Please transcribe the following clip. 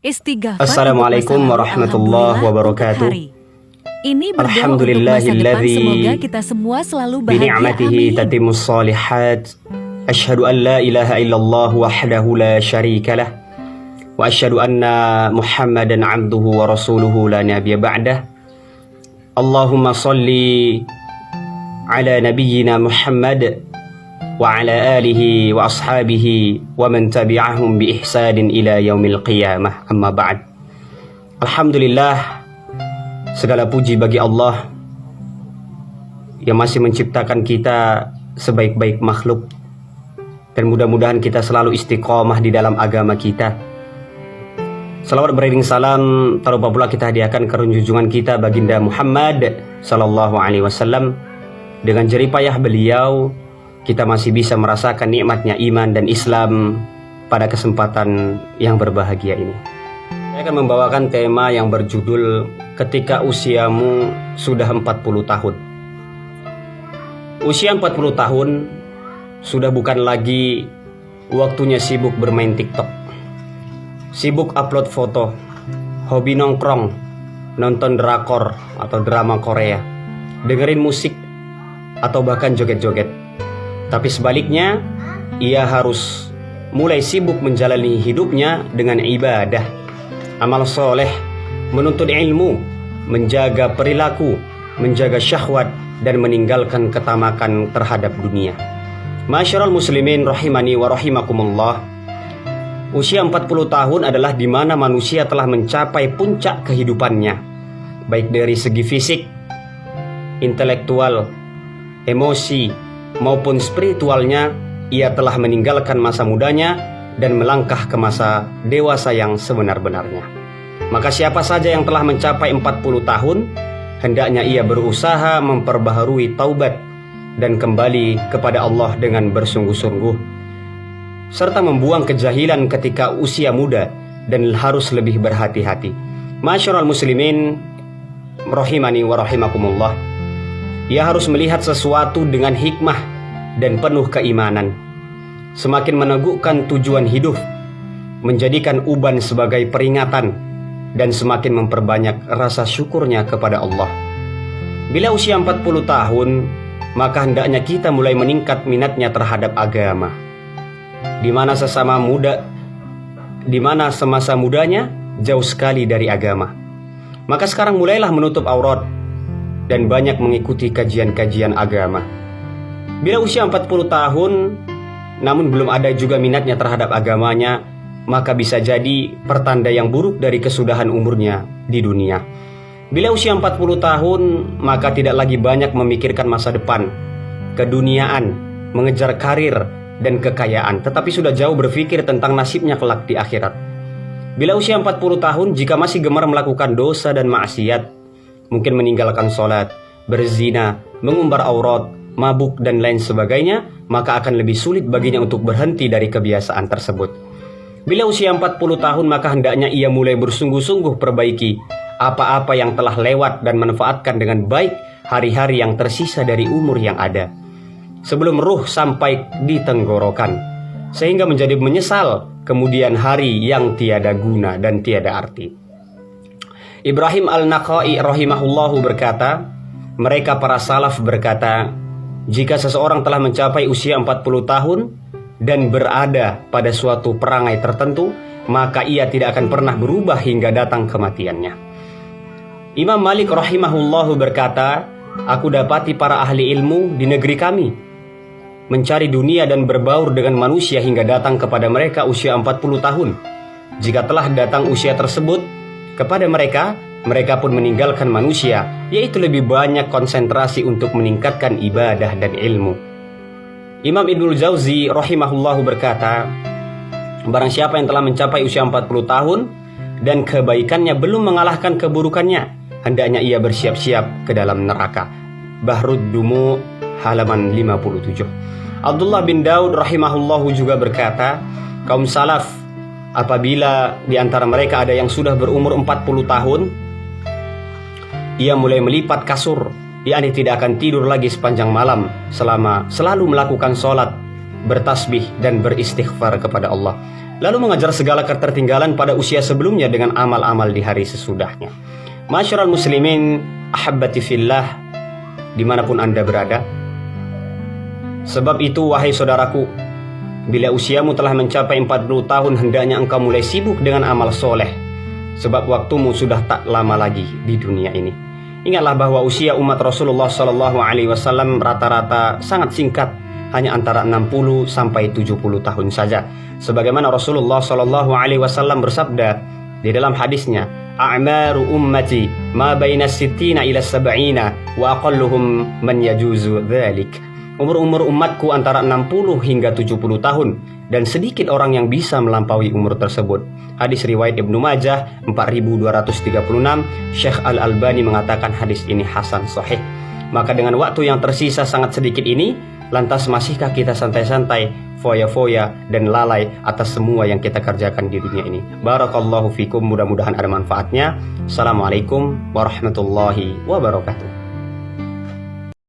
Istighfar. Assalamualaikum warahmatullahi wabarakatuh. Ini berdoa untuk masa depan, semoga kita semua selalu bahagia. Bini'matihi tatimmus shalihat. Asyhadu an la ilaha illallah wahdahu la syarika lah. Wa asyhadu anna Muhammadan abduhu wa rasuluhu la nabiyya ba'dah. Allahumma salli ala nabiyyina Muhammad wa ala alihi wa ashabihi wa man tabi'ahum bi ihsanin ila yaumil qiyamah, amma ba'd. Alhamdulillah, segala puji bagi Allah yang masih menciptakan kita sebaik-baik makhluk, dan mudah-mudahan kita selalu istiqomah di dalam agama kita. Salawat beriring salam tak lupa pula kita hadiahkan ke junjungan kita baginda Muhammad sallallahu alaihi wasallam. Dengan jeripayah beliau kita masih bisa merasakan nikmatnya iman dan Islam pada kesempatan yang berbahagia ini. Saya akan membawakan tema yang berjudul Ketika Usiamu Sudah 40 Tahun. Usia 40 tahun sudah bukan lagi waktunya sibuk bermain TikTok, sibuk upload foto, hobi nongkrong, nonton drakor atau drama Korea, dengerin musik, atau bahkan joget-joget. Tapi sebaliknya, ia harus mulai sibuk menjalani hidupnya dengan ibadah, amal soleh, menuntut ilmu, menjaga perilaku, menjaga syahwat, dan meninggalkan ketamakan terhadap dunia. Masyarul muslimin rahimani wa rahimakumullah. Usia 40 tahun adalah di mana manusia telah mencapai puncak kehidupannya, baik dari segi fisik, intelektual, emosi, maupun spiritualnya. Ia telah meninggalkan masa mudanya dan melangkah ke masa dewasa yang sebenar-benarnya. Maka siapa saja yang telah mencapai 40 tahun, hendaknya ia berusaha memperbaharui taubat dan kembali kepada Allah dengan bersungguh-sungguh, serta membuang kejahilan ketika usia muda dan harus lebih berhati-hati. Masyarul muslimin rahimani wa rahimakumullah. Ia harus melihat sesuatu dengan hikmah dan penuh keimanan, semakin meneguhkan tujuan hidup, menjadikan uban sebagai peringatan, dan semakin memperbanyak rasa syukurnya kepada Allah. Bila usia 40 tahun, maka hendaknya kita mulai meningkat minatnya terhadap agama, di mana semasa mudanya jauh sekali dari agama. Maka sekarang mulailah menutup aurat dan banyak mengikuti kajian-kajian agama. Bila usia 40 tahun namun belum ada juga minatnya terhadap agamanya, maka bisa jadi pertanda yang buruk dari kesudahan umurnya di dunia. Bila usia 40 tahun, maka tidak lagi banyak memikirkan masa depan, keduniaan, mengejar karir dan kekayaan, tetapi sudah jauh berpikir tentang nasibnya kelak di akhirat. Bila usia 40 tahun, jika masih gemar melakukan dosa dan maksiat, mungkin meninggalkan sholat, berzina, mengumbar aurat, mabuk, dan lain sebagainya, maka akan lebih sulit baginya untuk berhenti dari kebiasaan tersebut. Bila usia 40 tahun, maka hendaknya ia mulai bersungguh-sungguh perbaiki apa-apa yang telah lewat dan manfaatkan dengan baik hari-hari yang tersisa dari umur yang ada, sebelum ruh sampai di tenggorokan, sehingga menjadi menyesal kemudian hari yang tiada guna dan tiada arti. Ibrahim al-Naqai rahimahullahu berkata, mereka para salaf berkata, jika seseorang telah mencapai usia 40 tahun dan berada pada suatu perangai tertentu, maka ia tidak akan pernah berubah hingga datang kematiannya. Imam Malik rahimahullahu berkata, aku dapati para ahli ilmu di negeri kami mencari dunia dan berbaur dengan manusia hingga datang kepada mereka usia 40 tahun. Jika telah datang usia tersebut kepada mereka, mereka pun meninggalkan manusia, yaitu lebih banyak konsentrasi untuk meningkatkan ibadah dan ilmu. Imam Ibnul Jauzi rahimahullahu berkata, barang siapa yang telah mencapai usia 40 tahun dan kebaikannya belum mengalahkan keburukannya, hendaknya ia bersiap-siap ke dalam neraka. Bahrud Dumu halaman 57. Abdullah bin Daud rahimahullahu juga berkata, kaum salaf apabila di antara mereka ada yang sudah berumur 40 tahun, ia mulai melipat kasur, yakni tidak akan tidur lagi sepanjang malam selama selalu melakukan sholat, bertasbih dan beristighfar kepada Allah. lalu mengejar segala ketertinggalan pada usia sebelumnya dengan amal-amal di hari sesudahnya. Masyarul muslimin, ahabbati fillah, dimanapun Anda berada. Sebab itu, wahai saudaraku, bila usiamu telah mencapai 40 tahun, hendaknya engkau mulai sibuk dengan amal soleh, sebab waktumu sudah tak lama lagi di dunia ini. Ingatlah bahwa usia umat Rasulullah SAW rata-rata sangat singkat, hanya antara 60 sampai 70 tahun saja. Sebagaimana Rasulullah SAW bersabda di dalam hadisnya, "A'maru ummati ma baina sittina ila sab'ina wa aqalluhum man yajuzu dzalik." Umur-umur umatku antara 60 hingga 70 tahun, dan sedikit orang yang bisa melampaui umur tersebut. Hadis riwayat Ibnu Majah 4236. Syekh Al-Albani mengatakan hadis ini hasan sahih. Maka dengan waktu yang tersisa sangat sedikit ini, lantas masihkah kita santai-santai, foya-foya dan lalai atas semua yang kita kerjakan di dunia ini? Barakallahu fikum, mudah-mudahan ada manfaatnya. Assalamualaikum warahmatullahi wabarakatuh.